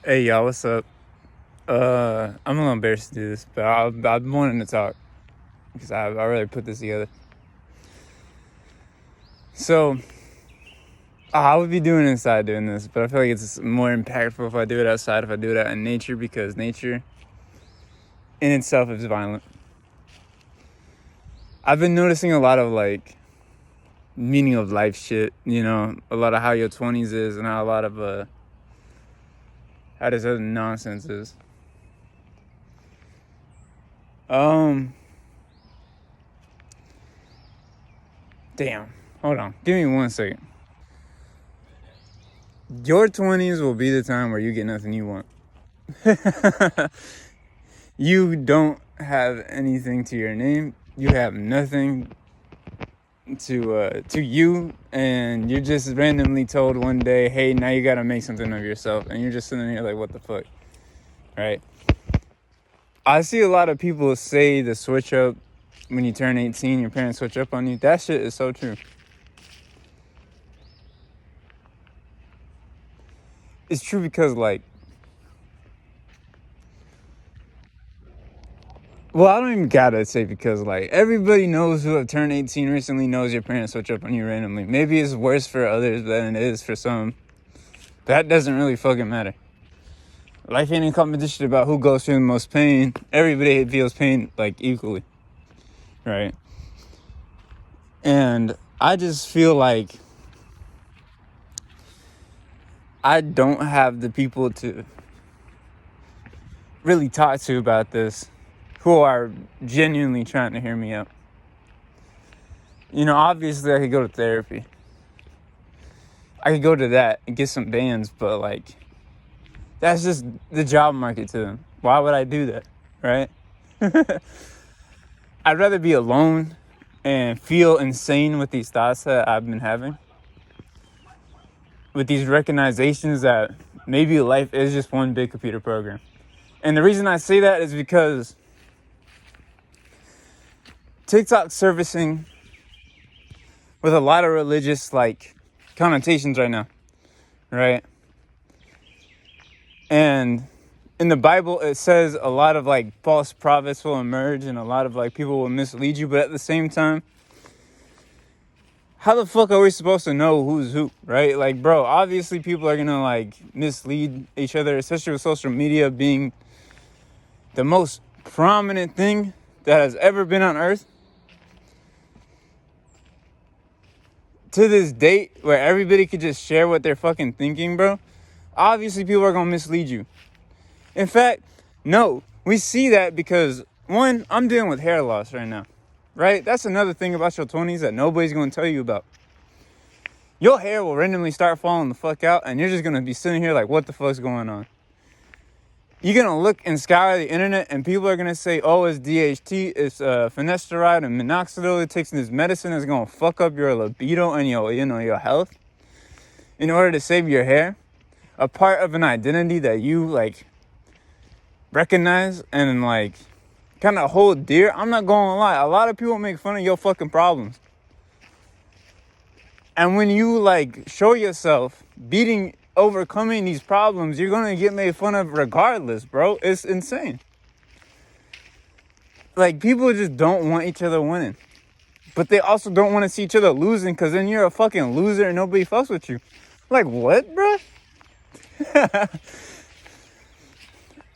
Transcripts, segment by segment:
Hey y'all, what's up? I'm a little embarrassed to do this, but I've been wanting to talk because I really put this together. So I would be doing inside doing this, but I feel like it's more impactful if I do it outside, if I do it out in nature, because nature in itself is violent. I've been noticing a lot of like meaning of life shit, a lot of how your 20s is and how a lot of how this other nonsense is. Damn. Hold on. Give me 1 second. Your 20s will be the time where you get nothing you want. You don't have anything to your name. You have nothing to you, and you're just randomly told one day, "Hey, now you gotta make something of yourself," and you're just sitting here like, "What the fuck?" Right? I see a lot of people say the switch up when you turn 18, your parents switch up on you. That shit is so true. It's true because well, I don't even gotta say because everybody knows who have turned 18 recently knows your parents switch up on you randomly. Maybe it's worse for others than it is for some. That doesn't really fucking matter. Life ain't a competition about who goes through the most pain. Everybody feels pain equally, right? And I just feel like I don't have the people to really talk to about this who are genuinely trying to hear me out. Obviously I could go to therapy. I could go to that and get some bands, but that's just the job market to them. Why would I do that, right? I'd rather be alone and feel insane with these thoughts that I've been having, with these recognizations that maybe life is just one big computer program. And the reason I say that is because TikTok's servicing with a lot of religious connotations right now, right? And in the Bible, it says a lot of false prophets will emerge and a lot of people will mislead you. But at the same time, how the fuck are we supposed to know who's who, right? Bro, obviously people are gonna mislead each other, especially with social media being the most prominent thing that has ever been on earth. To this date, where everybody could just share what they're fucking thinking, bro. Obviously people are gonna mislead you. In fact, no, we see that because, one, I'm dealing with hair loss right now, right? That's another thing about your 20s that nobody's going to tell you about. Your hair will randomly start falling the fuck out, and you're just going to be sitting here like, what the fuck's going on? You're going to look and scour the internet, and people are going to say, oh, it's DHT, it's finasteride and minoxidil. It takes this medicine that's going to fuck up your libido and your health in order to save your hair. A part of an identity that you, recognize and kind of hold dear. I'm not gonna lie, a lot of people make fun of your fucking problems, and when you show yourself overcoming these problems, you're gonna get made fun of regardless, bro. It's insane. People just don't want each other winning, but they also don't want to see each other losing, because then you're a fucking loser and nobody fucks with you. What, bro?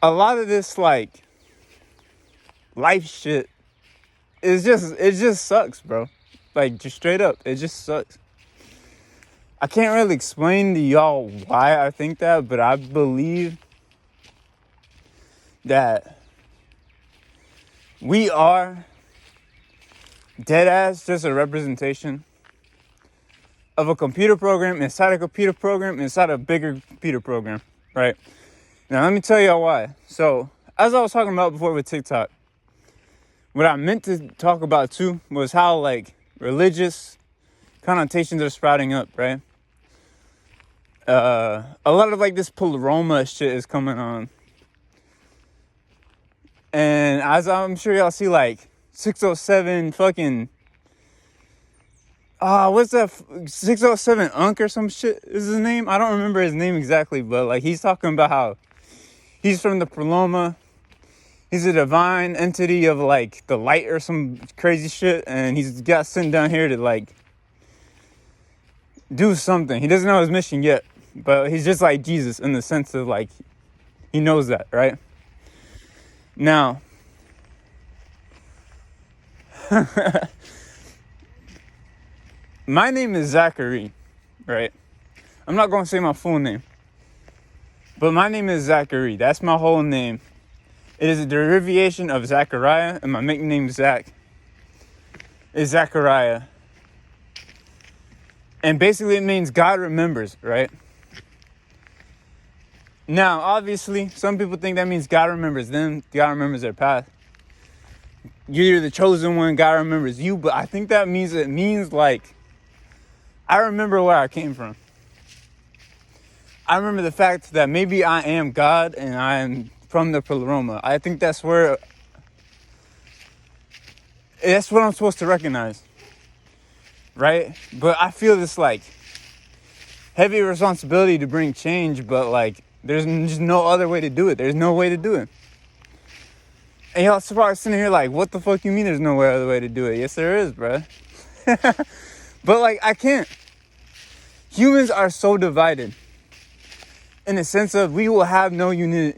A lot of this life shit it just sucks, bro. Just straight up, it just sucks. I can't really explain to y'all why I think that, but I believe that we are dead ass just a representation of a computer program inside a computer program inside a bigger computer program, right? Now let me tell y'all why. So as I was talking about before with TikTok, what I meant to talk about too was how religious connotations are sprouting up, right? A lot of this pleroma shit is coming on. And as I'm sure y'all see 607 fucking what's that 607 Unk or some shit is his name? I don't remember his name exactly, but he's talking about how he's from the Paloma. He's a divine entity of like the light or some crazy shit, and he's got sent down here to like do something. He doesn't know his mission yet, but he's just like Jesus in the sense of like he knows that, right? Now, my name is Zachary, right? I'm not going to say my full name, but my name is Zachary. That's my whole name. It is a derivation of Zachariah, and my nickname Zach is Zachariah. And basically it means God remembers, right? Now, obviously, some people think that means God remembers them, God remembers their past. You're the chosen one, God remembers you, but I think that means it means like, I remember where I came from. I remember the fact that maybe I am God and I am from the Paloma. I think that's what I'm supposed to recognize, right? But I feel this like heavy responsibility to bring change, but like there's just no other way to do it. There's no way to do it. And y'all probably sitting here like, what the fuck you mean there's no other way to do it? Yes, there is, bruh. But like, I can't. Humans are so divided in the sense of we will have no unity,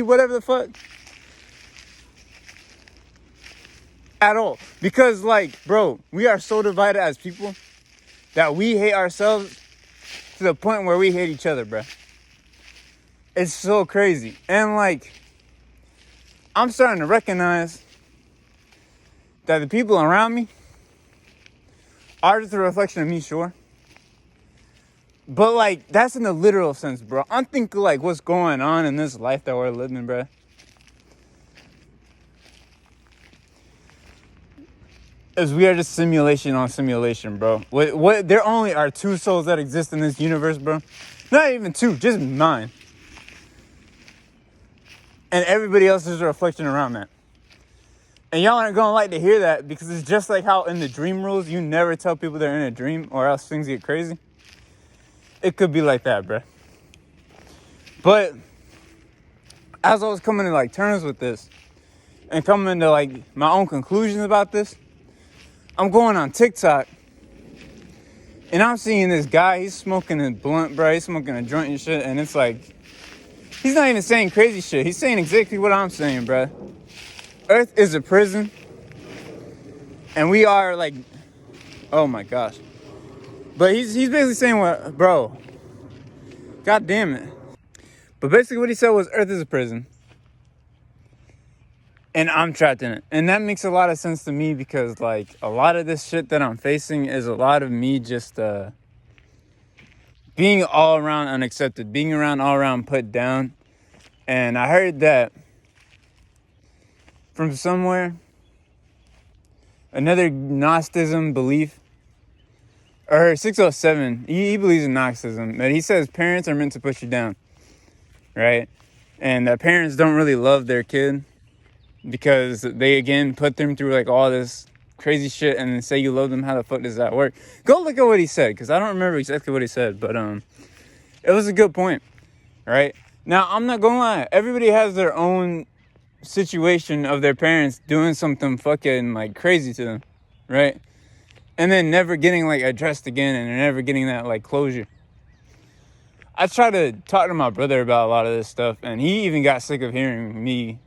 whatever the fuck, at all. Because like, bro, we are so divided as people that we hate ourselves to the point where we hate each other, bro. It's so crazy. And like, I'm starting to recognize that the people around me are just a reflection of me, sure. But like, that's in the literal sense, bro. I'm thinking like what's going on in this life that we're living, bro. Is we are just simulation on simulation, bro. What there only are two souls that exist in this universe, bro. Not even two, just mine. And everybody else is a reflection around that. And y'all aren't gonna like to hear that because it's just like how in the dream rules, you never tell people they're in a dream or else things get crazy. It could be like that, bro. But as I was coming to like terms with this and coming to like my own conclusions about this, I'm going on TikTok and I'm seeing this guy, he's smoking a blunt, bro. He's smoking a joint and shit. And it's like, he's not even saying crazy shit. He's saying exactly what I'm saying, bro. Earth is a prison. And we are like, oh my gosh. But he's basically saying what, bro, god damn it. But basically what he said was Earth is a prison. And I'm trapped in it. And that makes a lot of sense to me because like a lot of this shit that I'm facing is a lot of me just being all around unaccepted, being around all around put down. And I heard that from somewhere, another Gnosticism belief, or 607, he believes in Gnosticism, but he says parents are meant to push you down, right? And that parents don't really love their kid because they, again, put them through like all this crazy shit and then say you love them. How the fuck does that work? Go look at what he said, because I don't remember exactly what he said, but it was a good point, right? Now, I'm not gonna lie, everybody has their own situation of their parents doing something fucking like crazy to them, right? And then never getting like addressed again and never getting that like closure. I try to talk to my brother about a lot of this stuff, and he even got sick of hearing me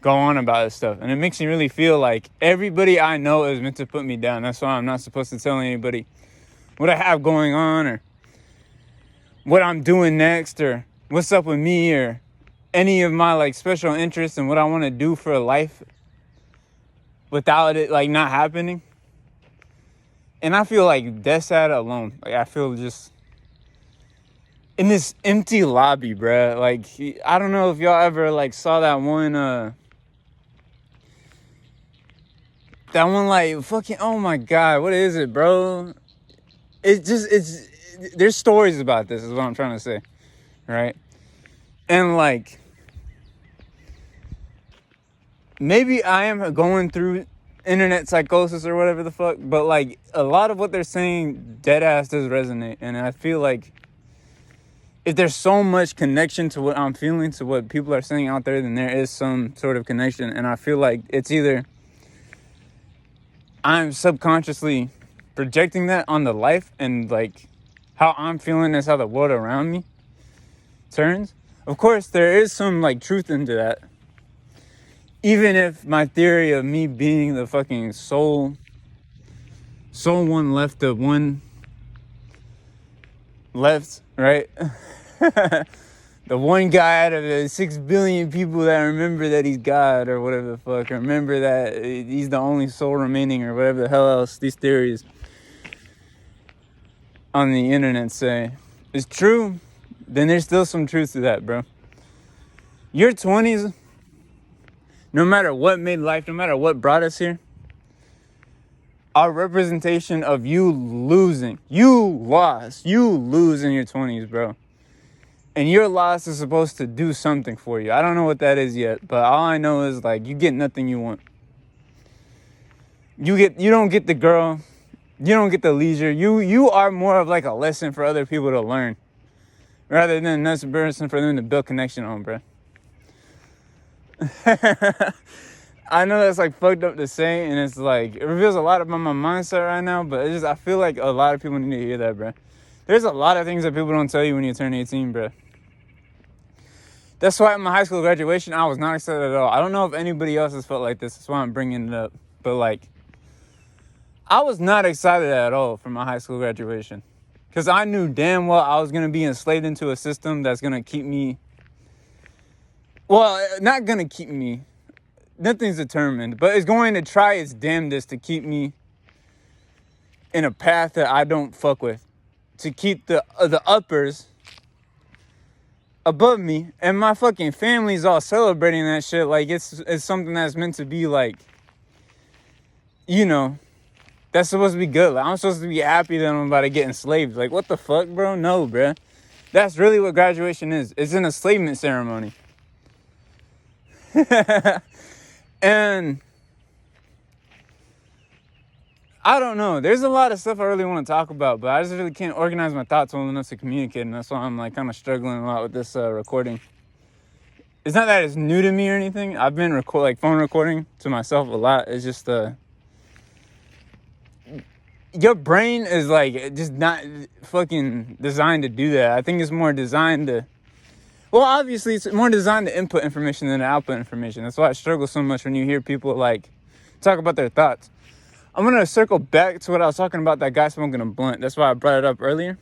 go on about this stuff. And it makes me really feel like everybody I know is meant to put me down. That's why I'm not supposed to tell anybody what I have going on or what I'm doing next or what's up with me or any of my like special interests and what I want to do for life without it like not happening. And I feel like dead sad alone. Like I feel just in this empty lobby, bruh. Like I don't know if y'all ever like saw that one like fucking, oh my god, what is it, bro? It's there's stories about this is what I'm trying to say, right? And like maybe I am going through internet psychosis or whatever the fuck, but like a lot of what they're saying dead ass does resonate, and I feel like if there's so much connection to what I'm feeling, to what people are saying out there, then there is some sort of connection. And I feel like it's either I'm subconsciously projecting that on the life, and like how I'm feeling is how the world around me turns. Of course, there is some like truth into that. Even if my theory of me being the fucking soul one left of one left, right? The one guy out of the 6 billion people that remember that he's God or whatever the fuck, or remember that he's the only soul remaining or whatever the hell else these theories on the internet say is true, then there's still some truth to that, bro. Your 20s, no matter what made life, no matter what brought us here, are representation of you losing. You lost. You lose in your 20s, bro. And your loss is supposed to do something for you. I don't know what that is yet, but all I know is like you get nothing you want. You don't get the girl. You don't get the leisure. You are more of like a lesson for other people to learn, rather than a person for them to build connection on, bro. I know that's like fucked up to say, and it's like it reveals a lot about my mindset right now, but it's just I feel like a lot of people need to hear that, bro. There's a lot of things that people don't tell you when you turn 18, bro. That's why at my high school graduation, I was not excited at all. I don't know if anybody else has felt like this. That's why I'm bringing it up. But like, I was not excited at all for my high school graduation, because I knew damn well I was going to be enslaved into a system that's going to keep me, well, not going to keep me, nothing's determined, but it's going to try its damnedest to keep me in a path that I don't fuck with, to keep the uppers above me, and my fucking family's all celebrating that shit like it's something that's meant to be like, you know, that's supposed to be good. Like, I'm supposed to be happy that I'm about to get enslaved. Like, what the fuck, bro? No, bro. That's really what graduation is. It's an enslavement ceremony. And I don't know. There's a lot of stuff I really want to talk about, but I just really can't organize my thoughts well enough to communicate, and that's why I'm like kind of struggling a lot with this recording. It's not that it's new to me or anything. I've been phone recording to myself a lot. It's just your brain is like just not fucking designed to do that. I think it's more designed to, well, obviously it's more designed to input information than to output information. That's why I struggle so much when you hear people like talk about their thoughts. I'm going to circle back to what I was talking about, that guy smoking a blunt. That's why I brought it up earlier.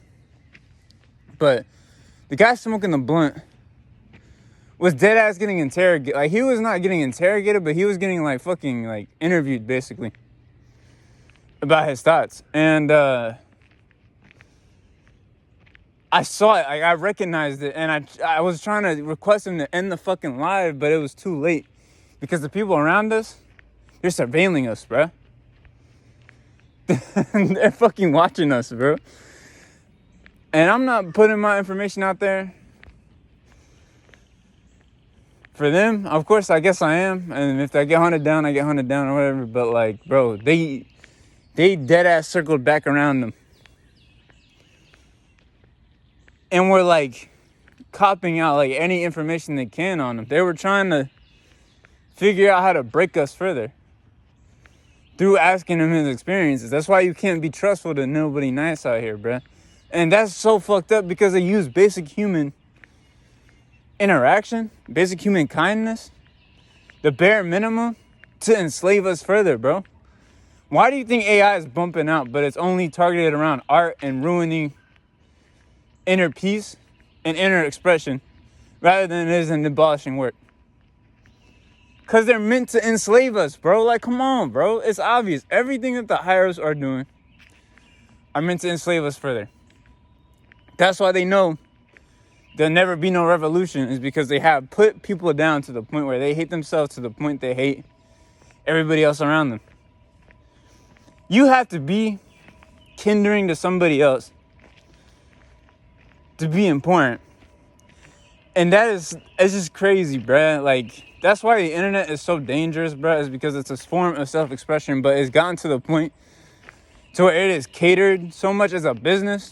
But the guy smoking the blunt was dead ass getting interrogated. Like, he was not getting interrogated, but he was getting like fucking like interviewed basically about his thoughts. And I saw it. I recognized it, and I was trying to request him to end the fucking live, but it was too late because the people around us, they're surveilling us, bro. They're fucking watching us, bro. And I'm not putting my information out there for them. Of course, I guess I am. And if I get hunted down, I get hunted down or whatever. But like, bro, they dead ass circled back around them. And we're like copping out like any information they can on them. They were trying to figure out how to break us further through asking him his experiences. That's why you can't be trustful to nobody nice out here, bruh. And that's so fucked up because they use basic human interaction, basic human kindness, the bare minimum, to enslave us further, bro. Why do you think AI is bumping out, but it's only targeted around art and ruining inner peace and inner expression rather than it is in abolishing work? Because they're meant to enslave us, bro. Like, come on, bro. It's obvious. Everything that the hires are doing are meant to enslave us further. That's why they know there'll never be no revolution, is because they have put people down to the point where they hate themselves to the point they hate everybody else around them. You have to be kindering to somebody else to be important. And it's just crazy, bruh. Like, that's why the internet is so dangerous, bruh, is because it's a form of self-expression, but it's gotten to the point to where it is catered so much as a business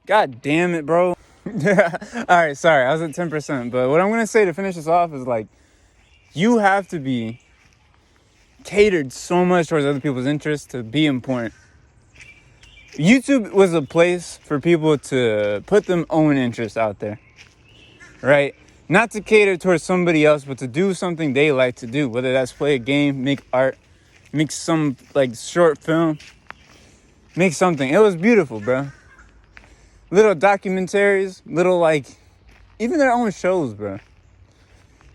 God damn it, bro. Alright, sorry, I was at 10%. But what I'm gonna say to finish this off is like, you have to be catered so much towards other people's interests to be important. YouTube was a place for people to put them own interests out there, right? Not to cater towards somebody else, but to do something they like to do, whether that's play a game, make art, make some like short film, make something. It was beautiful, bro. Little documentaries, little like, even their own shows, bro.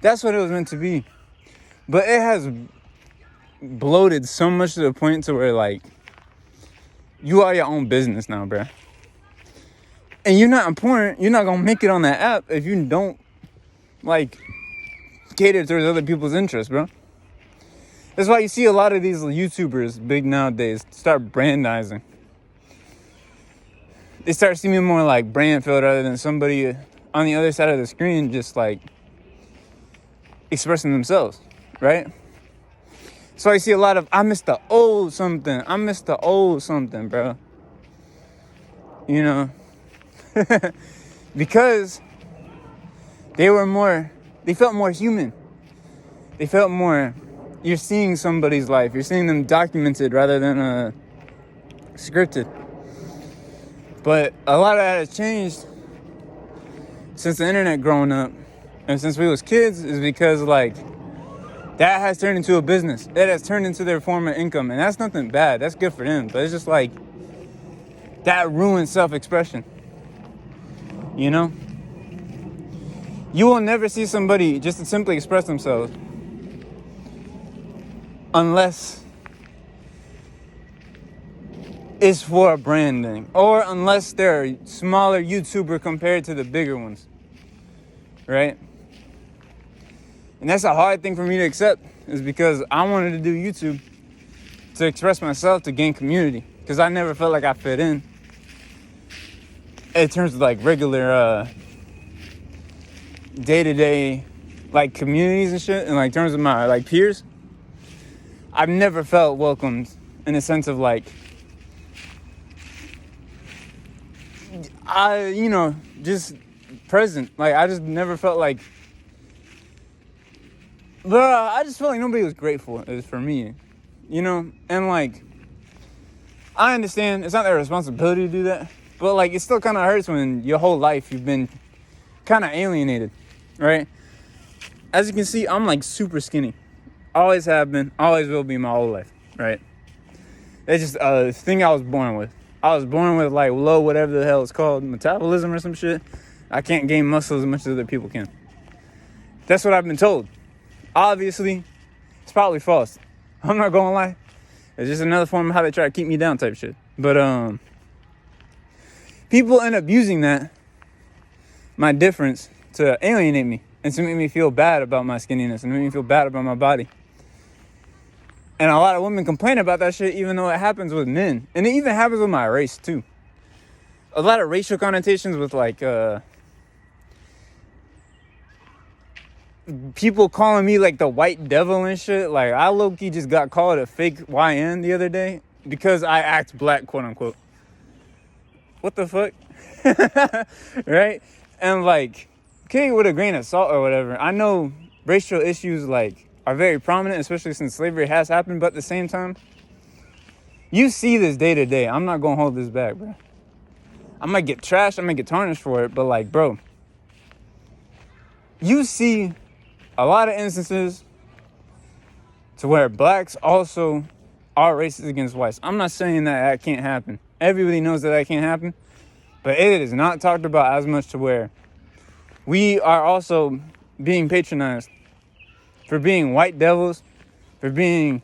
That's what it was meant to be. But it has bloated so much to the point to where like, you are your own business now, bro. And you're not important. You're not gonna make it on that app if you don't like cater towards other people's interests, bro. That's why you see a lot of these YouTubers big nowadays start brandizing. They start seeming more like Brandfield rather than somebody on the other side of the screen just like expressing themselves, right? So I see a lot of, I miss the old something. I miss the old something, bro. You know? Because they felt more human. They felt more, you're seeing somebody's life. You're seeing them documented rather than scripted. But a lot of that has changed since the internet growing up. And since we was kids is because like, that has turned into a business. It has turned into their form of income. And that's nothing bad. That's good for them. But it's just like, that ruins self-expression. You know? You will never see somebody just to simply express themselves unless it's for branding. Or unless they're a smaller YouTuber compared to the bigger ones. Right? And that's a hard thing for me to accept, is because I wanted to do YouTube to express myself, to gain community, because I never felt like I fit in terms of like regular day-to-day like communities and shit, and like terms of my like peers. I've never felt welcomed in the sense of like, just present. Like I just never felt like, but I just felt like nobody was grateful for me, you know? And like, I understand it's not their responsibility to do that, but like, it still kind of hurts when your whole life you've been kind of alienated, right? As you can see, I'm like super skinny. Always have been, always will be my whole life, right? It's just a thing I was born with. I was born with like low, whatever the hell it's called, metabolism or some shit. I can't gain muscle as much as other people can. That's what I've been told. Obviously, it's probably false. I'm not gonna lie. It's just another form of how they try to keep me down type shit. But people end up using that, my difference, to alienate me and to make me feel bad about my skinniness and make me feel bad about my body. And a lot of women complain about that shit, even though it happens with men. And it even happens with my race too. A lot of racial connotations with like people calling me like the white devil and shit. Like I low-key just got called a fake YN the other day because I act black, quote unquote. What the fuck? Right? And like, okay, with a grain of salt or whatever. I know racial issues like are very prominent, especially since slavery has happened, but at the same time, you see this day to day. I'm not gonna hold this back, bro. I might get trashed, I might get tarnished for it, but like, bro, you see a lot of instances to where blacks also are racist against whites. I'm not saying that can't happen. Everybody knows that can't happen, but it is not talked about as much to where we are also being patronized for being white devils, for being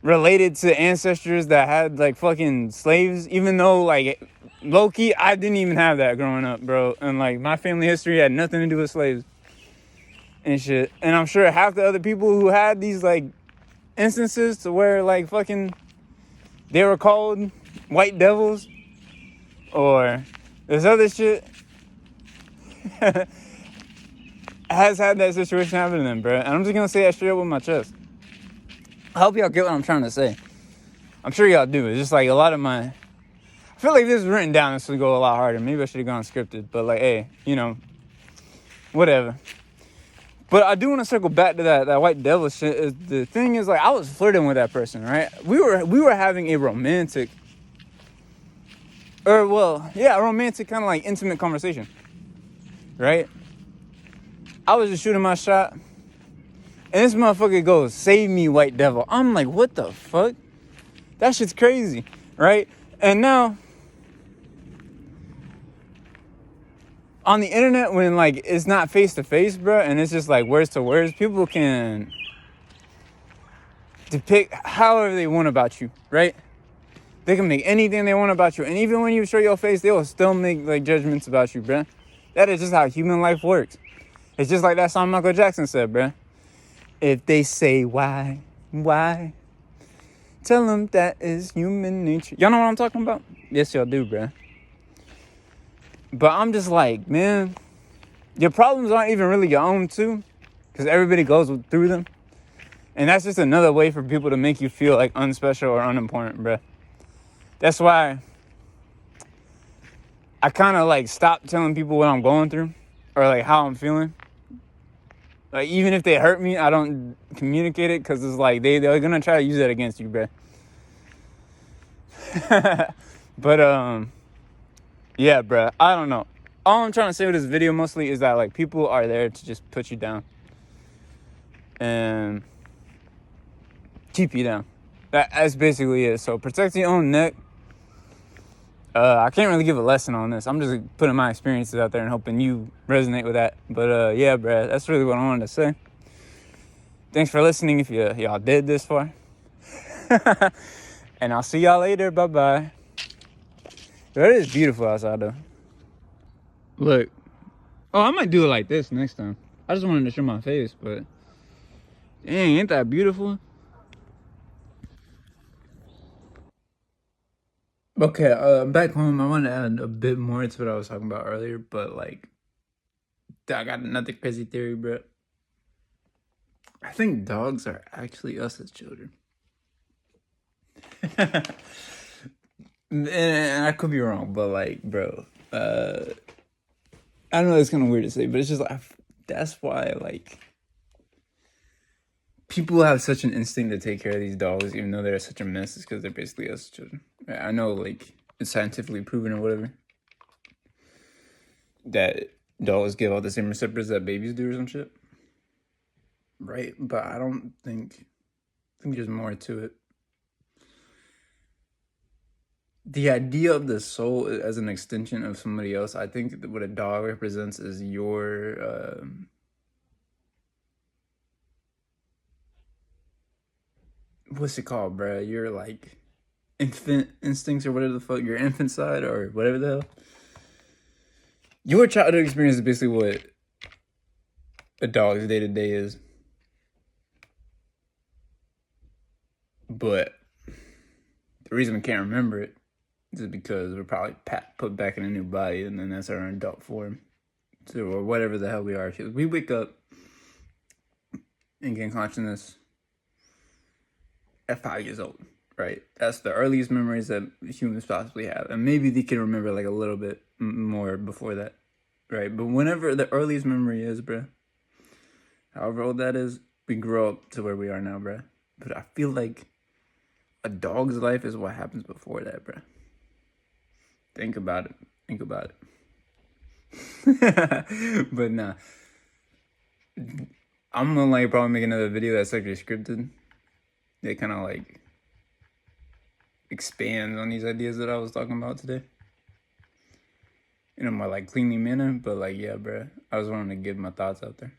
related to ancestors that had like fucking slaves, even though like low-key I didn't even have that growing up, bro. And like my family history had nothing to do with slaves and shit. And I'm sure half the other people who had these like instances to where like fucking they were called white devils or this other shit has had that situation happen to them, bro. And I'm just gonna say that straight up with my chest. I hope y'all get what I'm trying to say. I'm sure y'all do. It's just like a lot of my feel like this is written down, this would go a lot harder. Maybe I should have gone scripted, but like, hey, you know, whatever. But I do want to circle back to that white devil shit. The thing is, like, I was flirting with that person, right? We were having a romantic, a romantic kind of like intimate conversation, right? I was just shooting my shot, and this motherfucker goes, "Save me, white devil." I'm like, what the fuck? That shit's crazy, right? And now, on the internet, when like it's not face to face, bro, and it's just like words to words, people can depict however they want about you, right? They can make anything they want about you, and even when you show your face, they will still make like judgments about you, bro. That is just how human life works. It's just like that song Michael Jackson said, bro. If they say why, tell them that is human nature. Y'all know what I'm talking about? Yes, y'all do, bro. But I'm just like, man, your problems aren't even really your own too, because everybody goes through them. And that's just another way for people to make you feel like unspecial or unimportant, bro. That's why I kind of like stopped telling people what I'm going through or like how I'm feeling. Like, even if they hurt me, I don't communicate it, because it's like they're going to try to use that against you, bro. But, yeah, bro, I don't know. All I'm trying to say with this video mostly is that, like, people are there to just put you down and keep you down. That's basically it. So protect your own neck. I can't really give a lesson on this. I'm just putting my experiences out there and hoping you resonate with that. But yeah, bro, that's really what I wanted to say. Thanks for listening if y'all did this far. And I'll see y'all later. Bye-bye. It is beautiful outside, though. Look. Oh, I might do it like this next time. I just wanted to show my face, but dang, ain't that beautiful? Okay, back home, I want to add a bit more to what I was talking about earlier, but like, I got another crazy theory, bro. I think dogs are actually us as children. And I could be wrong, but like, bro, I know it's kind of weird to say, but it's just like, that's why, like, people have such an instinct to take care of these dogs, even though they're such a mess, is because they're basically us children. I know, like, it's scientifically proven or whatever, that dogs give out the same receptors that babies do or some shit. Right? But I think there's more to it. The idea of the soul as an extension of somebody else, I think that what a dog represents is your what's it called, bro? Your like infant instincts or whatever the fuck, your infant side or whatever the hell. Your childhood experience is basically what a dog's day-to-day is. But the reason we can't remember it is because we're probably put back in a new body, and then that's our adult form. So, or whatever the hell we are. We wake up and gain consciousness at 5 years old, right? That's the earliest memories that humans possibly have. And maybe they can remember like a little bit more before that, right? But whenever the earliest memory is, bruh, however old that is, we grow up to where we are now, bruh. But I feel like a dog's life is what happens before that, bruh. Think about it. But nah. I'm gonna like probably make another video that's actually scripted. They kind of like expand on these ideas that I was talking about today in a more like cleanly manner. But like, yeah, bruh, I was wanting to get my thoughts out there.